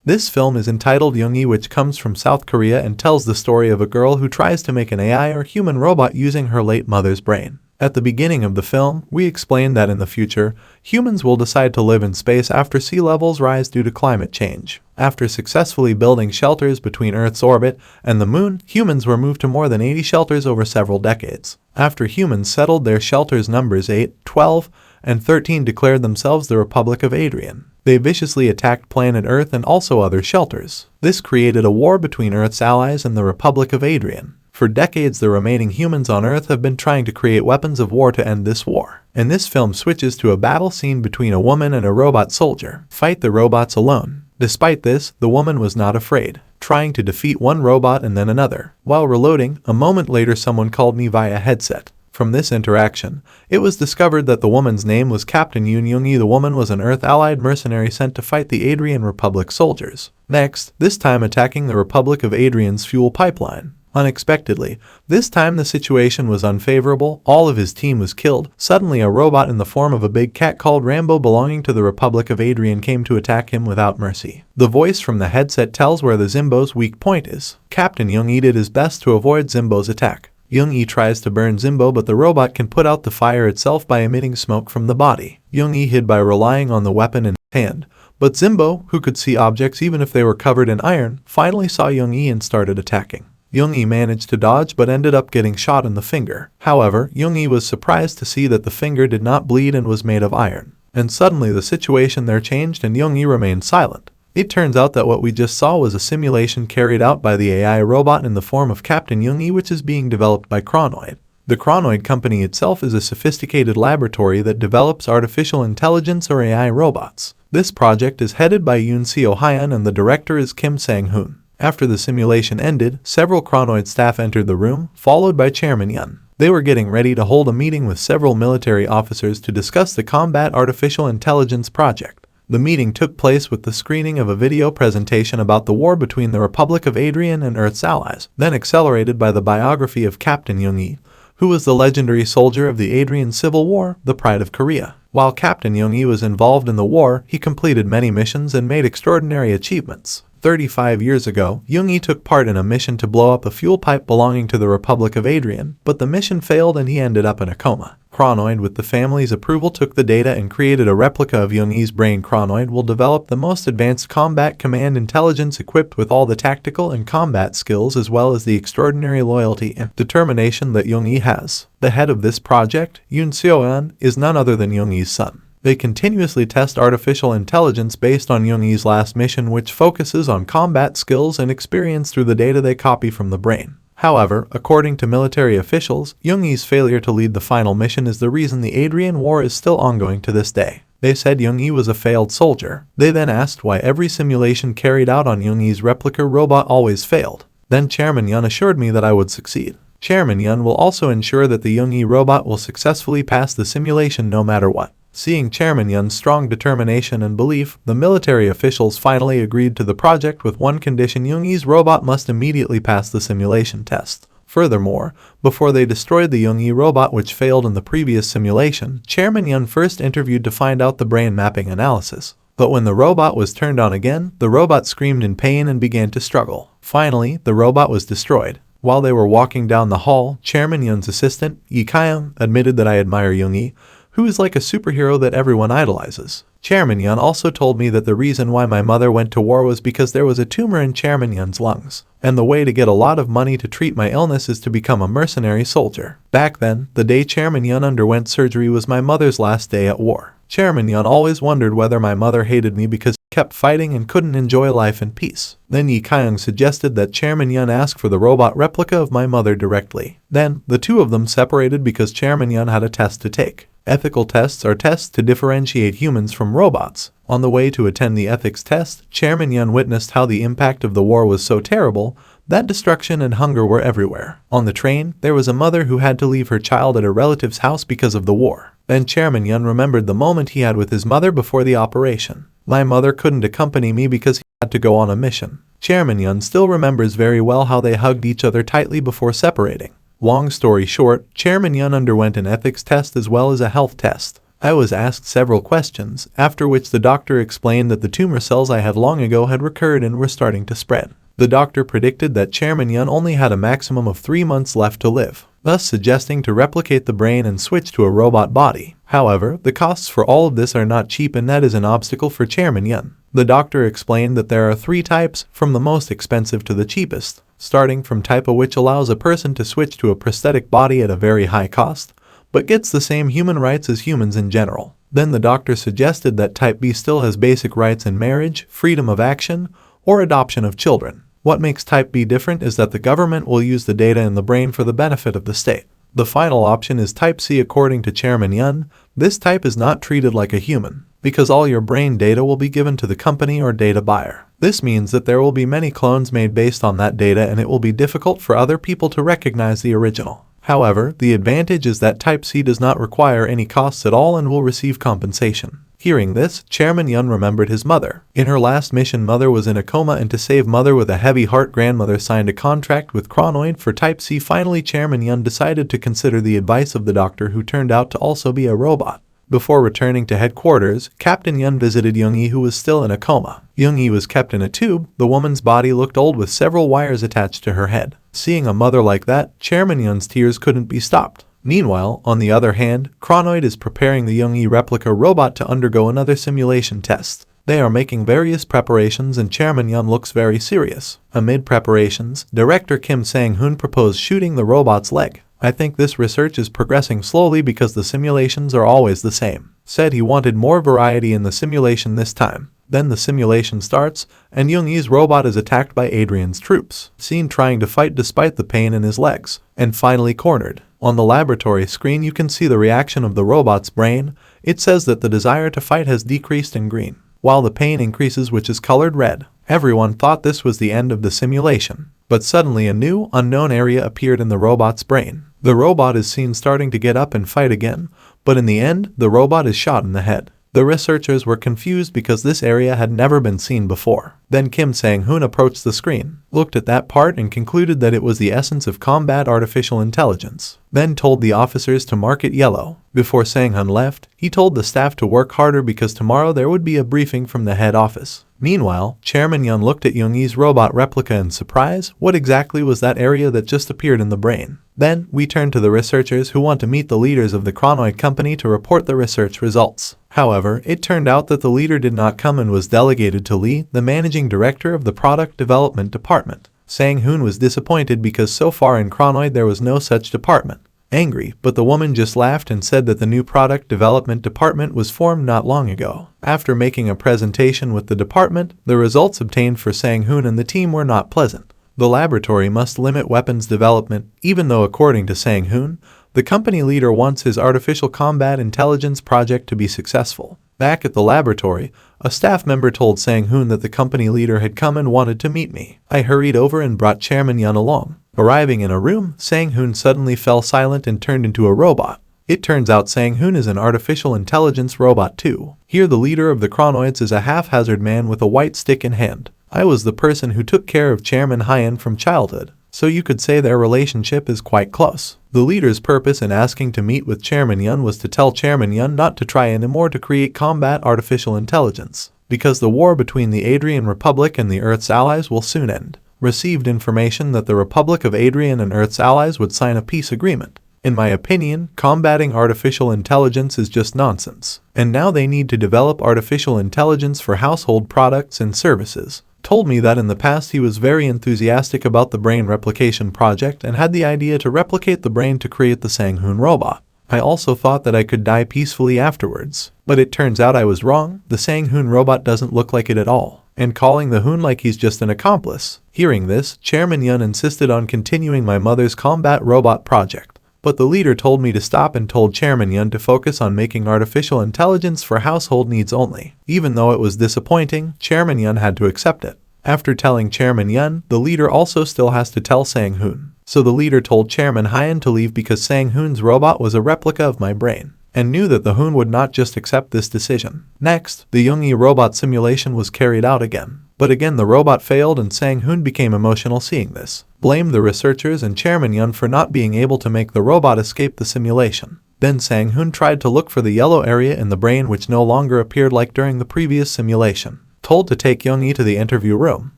This film is entitled Jung Yi, which comes from South Korea and tells the story of a girl who tries to make an AI or human robot using her late mother's brain. At the beginning of the film, we explain that in the future, humans will decide to live in space after sea levels rise due to climate change. After successfully building shelters between Earth's orbit and the Moon, humans were moved to more than 80 shelters over several decades. After humans settled their shelters, numbers 8, 12, and 13 declared themselves the Republic of Adrian. They viciously attacked planet Earth and also other shelters. This created a war between Earth's allies and the Republic of Adrian. For decades, the remaining humans on Earth have been trying to create weapons of war to end this war. And this film switches to a battle scene between a woman and a robot soldier. Fight the robots alone. Despite this, the woman was not afraid, trying to defeat one robot and then another. While reloading, a moment later someone called me via headset. From this interaction, it was discovered that the woman's name was Captain Jung Yi. The woman was an Earth-allied mercenary sent to fight the Adrian Republic soldiers. Next, this time attacking the Republic of Adrian's fuel pipeline. Unexpectedly, this time the situation was unfavorable. All of his team was killed. Suddenly, a robot in the form of a big cat called Rambo belonging to the Republic of Adrian came to attack him without mercy. The voice from the headset tells where the Zimbo's weak point is. Captain Jung Yi did his best to avoid Zimbo's attack. Jung Yi tries to burn Zimbo, but the robot can put out the fire itself by emitting smoke from the body. Jung Yi hid by relying on the weapon in his hand. But Zimbo, who could see objects even if they were covered in iron, finally saw Jung Yi and started attacking. Jung Yi managed to dodge but ended up getting shot in the finger. However, Jung Yi was surprised to see that the finger did not bleed and was made of iron. And suddenly the situation there changed and Jung Yi remained silent. It turns out that what we just saw was a simulation carried out by the AI robot in the form of Captain Jung Yi, which is being developed by Chronoid. The Chronoid company itself is a sophisticated laboratory that develops artificial intelligence or AI robots. This project is headed by Seo Hyun and the director is Kim Sang-hoon. After the simulation ended, several Chronoid staff entered the room, followed by Chairman Yeon. They were getting ready to hold a meeting with several military officers to discuss the Combat Artificial Intelligence project. The meeting took place with the screening of a video presentation about the war between the Republic of Adrian and Earth's allies, then accelerated by the biography of Captain Jung Yi, who was the legendary soldier of the Adrian Civil War, the pride of Korea. While Captain Jung Yi was involved in the war, he completed many missions and made extraordinary achievements. 35 years ago, Jung Yi took part in a mission to blow up a fuel pipe belonging to the Republic of Adrian, but the mission failed and he ended up in a coma. Chronoid, with the family's approval, took the data and created a replica of Jung Yi's brain. Chronoid will develop the most advanced combat command intelligence equipped with all the tactical and combat skills as well as the extraordinary loyalty and determination that Jung Yi has. The head of this project, Seo Hyun, is none other than Jung Yi's son. They continuously test artificial intelligence based on Jung Yi's last mission, which focuses on combat skills and experience through the data they copy from the brain. However, according to military officials, Jung Yi's failure to lead the final mission is the reason the Adrian War is still ongoing to this day. They said Jung Yi was a failed soldier. They then asked why every simulation carried out on Jung Yi's replica robot always failed. Then Chairman Yeon assured me that I would succeed. Chairman Yeon will also ensure that the Jung Yi robot will successfully pass the simulation no matter what. Seeing Chairman Yeon's strong determination and belief, the military officials finally agreed to the project with one condition: Jung Yi's robot must immediately pass the simulation test. Furthermore, before they destroyed the Jung Yi robot which failed in the previous simulation, Chairman Yeon first interviewed to find out the brain mapping analysis. But when the robot was turned on again, the robot screamed in pain and began to struggle. Finally, the robot was destroyed. While they were walking down the hall, Chairman Yeon's assistant, Yi Kyung, admitted that I admire Jung Yi, who is like a superhero that everyone idolizes. Chairman Yeon also told me that the reason why my mother went to war was because there was a tumor in Chairman Yeon's lungs, and the way to get a lot of money to treat my illness is to become a mercenary soldier. Back then, the day Chairman Yeon underwent surgery was my mother's last day at war. Chairman Yeon always wondered whether my mother hated me because she kept fighting and couldn't enjoy life in peace. Then Yi Kyung suggested that Chairman Yeon ask for the robot replica of my mother directly. Then, the two of them separated because Chairman Yeon had a test to take. Ethical tests are tests to differentiate humans from robots. On the way to attend the ethics test, Chairman Yeon witnessed how the impact of the war was so terrible that destruction and hunger were everywhere. On the train, there was a mother who had to leave her child at a relative's house because of the war. Then Chairman Yeon remembered the moment he had with his mother before the operation. My mother couldn't accompany me because he had to go on a mission. Chairman Yeon still remembers very well how they hugged each other tightly before separating. Long story short, Chairman Yeon underwent an ethics test as well as a health test. I was asked several questions, after which the doctor explained that the tumor cells I had long ago had recurred and were starting to spread. The doctor predicted that Chairman Yeon only had a maximum of 3 months left to live, thus suggesting to replicate the brain and switch to a robot body. However, the costs for all of this are not cheap, and that is an obstacle for Chairman Yeon. The doctor explained that there are 3 types, from the most expensive to the cheapest, starting from type A, which allows a person to switch to a prosthetic body at a very high cost, but gets the same human rights as humans in general. Then the doctor suggested that type B still has basic rights in marriage, freedom of action, or adoption of children. What makes type B different is that the government will use the data in the brain for the benefit of the state. The final option is type C. According to Chairman Yeon, this type is not treated like a human, because all your brain data will be given to the company or data buyer. This means that there will be many clones made based on that data, and it will be difficult for other people to recognize the original. However, the advantage is that type C does not require any costs at all and will receive compensation. Hearing this, Chairman Yeon remembered his mother. In her last mission, mother was in a coma, and to save mother with a heavy heart, grandmother signed a contract with Chronoid for type C. Finally, Chairman Yeon decided to consider the advice of the doctor, who turned out to also be a robot. Before returning to headquarters, Captain Yeon visited Jung Yi, who was still in a coma. Jung Yi was kept in a tube. The woman's body looked old with several wires attached to her head. Seeing a mother like that, Chairman Yeon's tears couldn't be stopped. Meanwhile, on the other hand, Chronoid is preparing the Jung Yi replica robot to undergo another simulation test. They are making various preparations, and Chairman Yeon looks very serious. Amid preparations, director Kim Sang-hoon proposed shooting the robot's leg. I think this research is progressing slowly because the simulations are always the same. Said he wanted more variety in the simulation this time. Then the simulation starts, and Jung Yi's robot is attacked by Adrian's troops, seen trying to fight despite the pain in his legs, and finally cornered. On the laboratory screen you can see the reaction of the robot's brain. It says that the desire to fight has decreased in green, while the pain increases, which is colored red. Everyone thought this was the end of the simulation, but suddenly a new, unknown area appeared in the robot's brain. The robot is seen starting to get up and fight again, but in the end, the robot is shot in the head. The researchers were confused because this area had never been seen before. Then Kim Sang-hoon approached the screen, looked at that part, and concluded that it was the essence of combat artificial intelligence. Then told the officers to mark it yellow. Before Sang-hoon left, he told the staff to work harder because tomorrow there would be a briefing from the head office. Meanwhile, Chairman Yeon looked at Jung Yi's robot replica in surprise. What exactly was that area that just appeared in the brain? Then, we turn to the researchers who want to meet the leaders of the Chronoid company to report the research results. However, it turned out that the leader did not come and was delegated to Lee, the managing director of the product development department. Sang-hoon was disappointed because so far in Chronoid there was no such department. Angry, but the woman just laughed and said that the new product development department was formed not long ago. After making a presentation with the department, the results obtained for Sang-hoon and the team were not pleasant. The laboratory must limit weapons development, even though according to Sang-hoon, the company leader wants his artificial combat intelligence project to be successful. Back at the laboratory, a staff member told Sang-hoon that the company leader had come and wanted to meet me. I hurried over and brought Chairman Yeon along. Arriving in a room, Sang-hoon suddenly fell silent and turned into a robot. It turns out Sang-hoon is an artificial intelligence robot too. Here the leader of the Chronoids is a haphazard man with a white stick in hand. I was the person who took care of Chairman Hyun from childhood, so you could say their relationship is quite close. The leader's purpose in asking to meet with Chairman Yeon was to tell Chairman Yeon not to try anymore to create combat artificial intelligence, because the war between the Adrian Republic and the Earth's allies will soon end. Received information that the Republic of Adrian and Earth's allies would sign a peace agreement. In my opinion, combating artificial intelligence is just nonsense, and now they need to develop artificial intelligence for household products and services. Told me that in the past he was very enthusiastic about the brain replication project and had the idea to replicate the brain to create the Sang-hoon robot. I also thought that I could die peacefully afterwards, but it turns out I was wrong. The Sang-hoon robot doesn't look like it at all, and calling the Hoon like he's just an accomplice. Hearing this, Chairman Yeon insisted on continuing my mother's combat robot project. But the leader told me to stop and told Chairman Yeon to focus on making artificial intelligence for household needs only. Even though it was disappointing, Chairman Yeon had to accept it. After telling Chairman Yeon, the leader also still has to tell Sang-hoon. So the leader told Chairman Hyun to leave because Sang-hoon's robot was a replica of my brain, and knew that the Hoon would not just accept this decision. Next, the Jung Yi robot simulation was carried out again. But again the robot failed and Sang-hoon became emotional seeing this. Blamed the researchers and Chairman Yeon for not being able to make the robot escape the simulation. Then Sang-hoon tried to look for the yellow area in the brain which no longer appeared like during the previous simulation. Told to take Jung Yi to the interview room.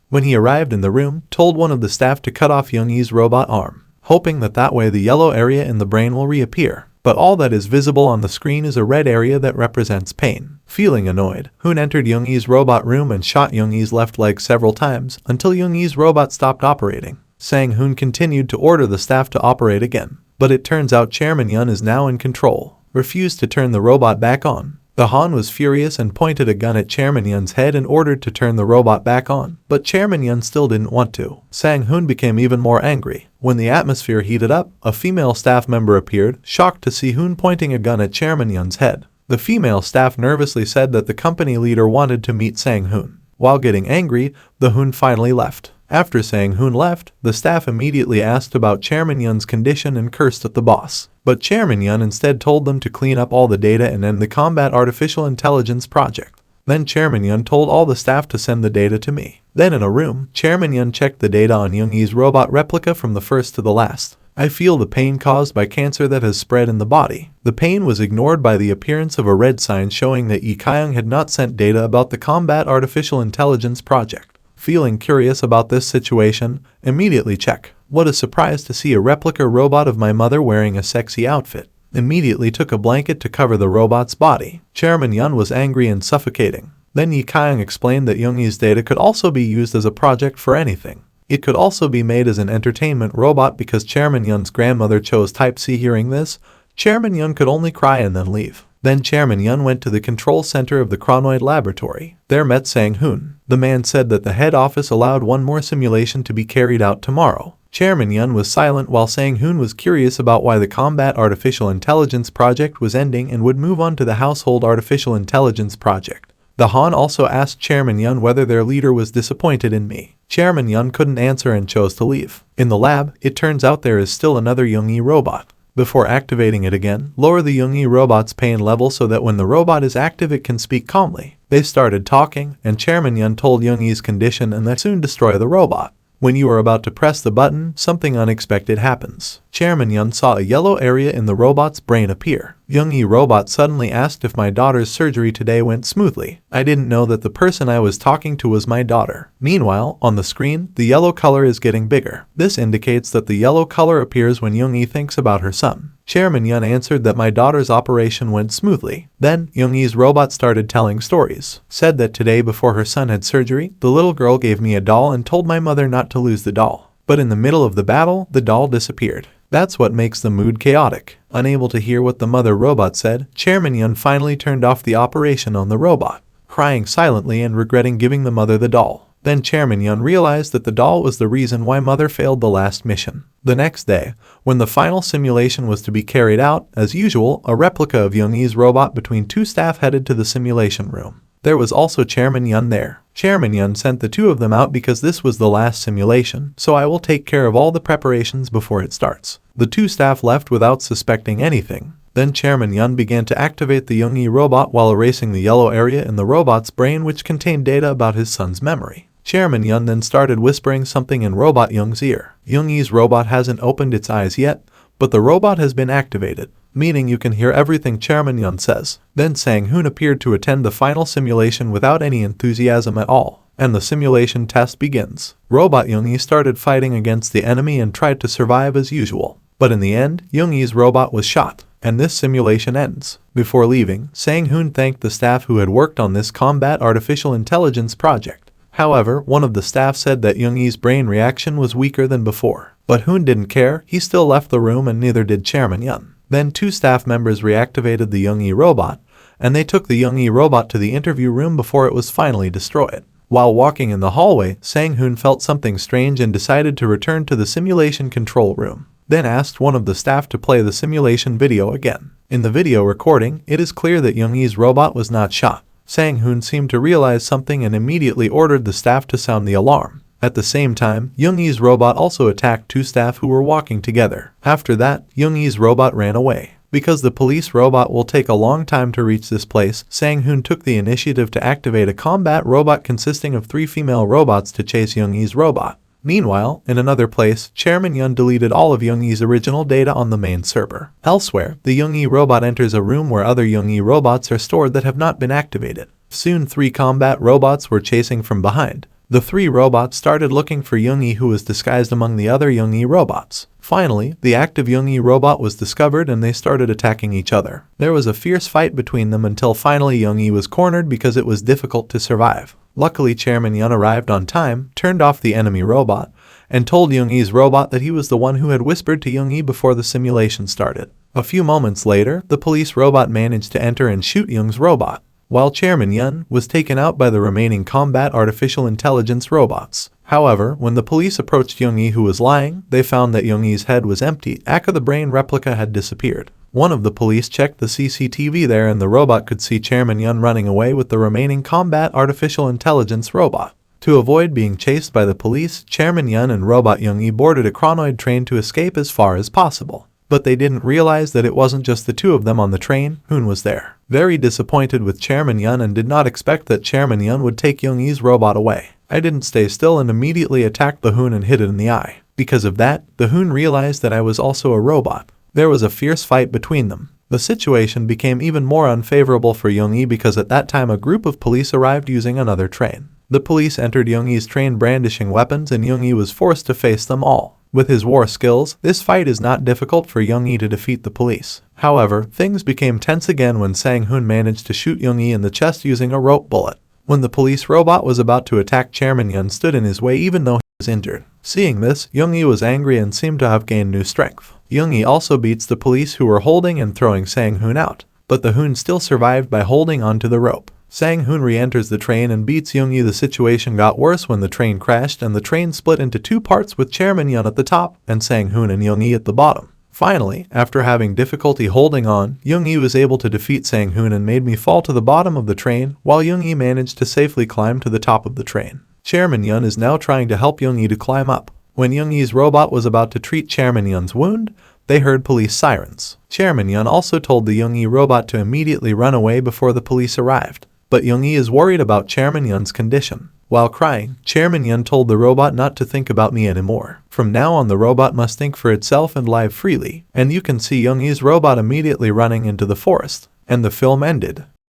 When he arrived in the room, told one of the staff to cut off Jung Yi's robot arm, hoping that way the yellow area in the brain will reappear. But all that is visible on the screen is a red area that represents pain. Feeling annoyed, Hoon entered Jung Yi's robot room and shot Jung Yi's left leg several times until Jung Yi's robot stopped operating. Sang-hoon continued to order the staff to operate again, but it turns out Chairman Yeon is now in control, refused to turn the robot back on. The Han was furious and pointed a gun at Chairman Yeon's head and ordered to turn the robot back on, but Chairman Yeon still didn't want to. Sang-hoon became even more angry. When the atmosphere heated up, a female staff member appeared, shocked to see Hoon pointing a gun at Chairman Yeon's head. The female staff nervously said that the company leader wanted to meet Sang-hoon. While getting angry, the Hoon finally left. After Sang-hoon left, the staff immediately asked about Chairman Yeon's condition and cursed at the boss. But Chairman Yeon instead told them to clean up all the data and end the combat artificial intelligence project. Then Chairman Yeon told all the staff to send the data to me. Then in a room, Chairman Yeon checked the data on Jung Yi's robot replica from the first to the last. I feel the pain caused by cancer that has spread in the body. The pain was ignored by the appearance of a red sign showing that Lee Kyung had not sent data about the combat artificial intelligence project. Feeling curious about this situation, immediately check. What a surprise to see a replica robot of my mother wearing a sexy outfit. Immediately took a blanket to cover the robot's body. Chairman Yeon was angry and suffocating. Then Lee Kyung explained that Jung Yi's data could also be used as a project for anything. It could also be made as an entertainment robot because Chairman Yeon's grandmother chose Type C. Hearing this, Chairman Yeon could only cry and then leave. Then Chairman Yeon went to the control center of the Chronoid laboratory. There met Sang-hoon. The man said that the head office allowed one more simulation to be carried out tomorrow. Chairman Yeon was silent while Sang-hoon was curious about why the combat artificial intelligence project was ending and would move on to the household artificial intelligence project. The Han also asked Chairman Yeon whether their leader was disappointed in me. Chairman Yeon couldn't answer and chose to leave. In the lab, it turns out there is still another Jung Yi robot. Before activating it again, lower the Jung Yi robot's pain level so that when the robot is active it can speak calmly. They started talking, and Chairman Yeon told Jung Yi's condition and that soon destroy the robot. When you are about to press the button, something unexpected happens. Chairman Yeon saw a yellow area in the robot's brain appear. Jung Yi robot suddenly asked if my daughter's surgery today went smoothly. I didn't know that the person I was talking to was my daughter. Meanwhile, on the screen, the yellow color is getting bigger. This indicates that the yellow color appears when Jung Yi thinks about her son. Chairman Yeon answered that my daughter's operation went smoothly. Then, Jung Yi's robot started telling stories. Said that today before her son had surgery, the little girl gave me a doll and told my mother not to lose the doll. But in the middle of the battle, the doll disappeared. That's what makes the mood chaotic. Unable to hear what the mother robot said, Chairman Yeon finally turned off the operation on the robot, crying silently and regretting giving the mother the doll. Then Chairman Yeon realized that the doll was the reason why mother failed the last mission. The next day, when the final simulation was to be carried out, as usual, a replica of Jung Yi's robot between two staff headed to the simulation room. There was also Chairman Yeon there. Chairman Yeon sent the two of them out because this was the last simulation, so I will take care of all the preparations before it starts. The two staff left without suspecting anything. Then Chairman Yeon began to activate the Jung Yi robot while erasing the yellow area in the robot's brain which contained data about his son's memory. Chairman Yeon then started whispering something in Robot Young's ear. Jung Yi's robot hasn't opened its eyes yet, but the robot has been activated, meaning you can hear everything Chairman Yeon says. Then Sang-hoon appeared to attend the final simulation without any enthusiasm at all, and the simulation test begins. Robot Jung Yi started fighting against the enemy and tried to survive as usual. But in the end, Jung Yi's robot was shot, and this simulation ends. Before leaving, Sang-hoon thanked the staff who had worked on this combat artificial intelligence project. However, one of the staff said that Jung Yi's brain reaction was weaker than before. But Hoon didn't care, he still left the room and neither did Chairman Yeon. Then two staff members reactivated the Jung Yi robot, and they took the Jung Yi robot to the interview room before it was finally destroyed. While walking in the hallway, Sang-hoon felt something strange and decided to return to the simulation control room. Then asked one of the staff to play the simulation video again. In the video recording, it is clear that Jung Yi's robot was not shot. Sang-hoon seemed to realize something and immediately ordered the staff to sound the alarm. At the same time, Jung Yi's robot also attacked two staff who were walking together. After that, Jung Yi's robot ran away. Because the police robot will take a long time to reach this place, Sang-hoon took the initiative to activate a combat robot consisting of 3 female robots to chase Jung Yi's robot. Meanwhile, in another place, Chairman Yeon deleted all of Jung Yi's original data on the main server. Elsewhere, the Jung Yi robot enters a room where other Jung Yi robots are stored that have not been activated. Soon 3 combat robots were chasing from behind. The 3 robots started looking for Jung Yi, who was disguised among the other Jung Yi robots. Finally, the active Jung Yi robot was discovered and they started attacking each other. There was a fierce fight between them until finally Jung Yi was cornered because it was difficult to survive. Luckily, Chairman Yeon arrived on time, turned off the enemy robot, and told Jung Yi's robot that he was the one who had whispered to Jung Yi before the simulation started. A few moments later, the police robot managed to enter and shoot Jung's robot, while Chairman Yeon was taken out by the remaining combat artificial intelligence robots. However, when the police approached Jung Yi, who was lying, they found that Jung Yi's head was empty. Aka the brain replica had disappeared. One of the police checked the CCTV there and the robot could see Chairman Yeon running away with the remaining combat artificial intelligence robot. To avoid being chased by the police, Chairman Yeon and robot Jung Yi boarded a chronoid train to escape as far as possible. But they didn't realize that it wasn't just the 2 of them on the train. Hoon was there, very disappointed with Chairman Yeon, and did not expect that Chairman Yeon would take Jung Yi's robot away. I didn't stay still and immediately attacked the Hoon and hit it in the eye. Because of that, the Hoon realized that I was also a robot. There was a fierce fight between them. The situation became even more unfavorable for Jung Yi because at that time a group of police arrived using another train. The police entered Jung Yi's train brandishing weapons and Jung Yi was forced to face them all. With his war skills, this fight is not difficult for Jung Yi to defeat the police. However, things became tense again when Sang Hoon managed to shoot Jung Yi in the chest using a rope bullet. When the police robot was about to attack, Chairman Yeon stood in his way even though he was injured. Seeing this, Jung Yi was angry and seemed to have gained new strength. Jung Yi also beats the police who were holding and throwing Sang Hoon out, but the Hoon still survived by holding onto the rope. Sang Hoon re-enters the train and beats Jung Yi. The situation got worse when the train crashed and the train split into 2 parts with Chairman Yeon at the top and Sang Hoon and Jung Yi at the bottom. Finally, after having difficulty holding on, Jung Yi was able to defeat Sang Hoon and made me fall to the bottom of the train, while Jung Yi managed to safely climb to the top of the train. Chairman Yeon is now trying to help Jung Yi to climb up. When Jung Yi's robot was about to treat Chairman Yeon's wound, they heard police sirens. Chairman Yeon also told the Jung Yi robot to immediately run away before the police arrived. But Jung Yi is worried about Chairman Yeon's condition. While crying, Chairman Yeon told the robot not to think about me anymore. From now on, the robot must think for itself and live freely. And you can see Jung Yi's robot immediately running into the forest. And the film ended.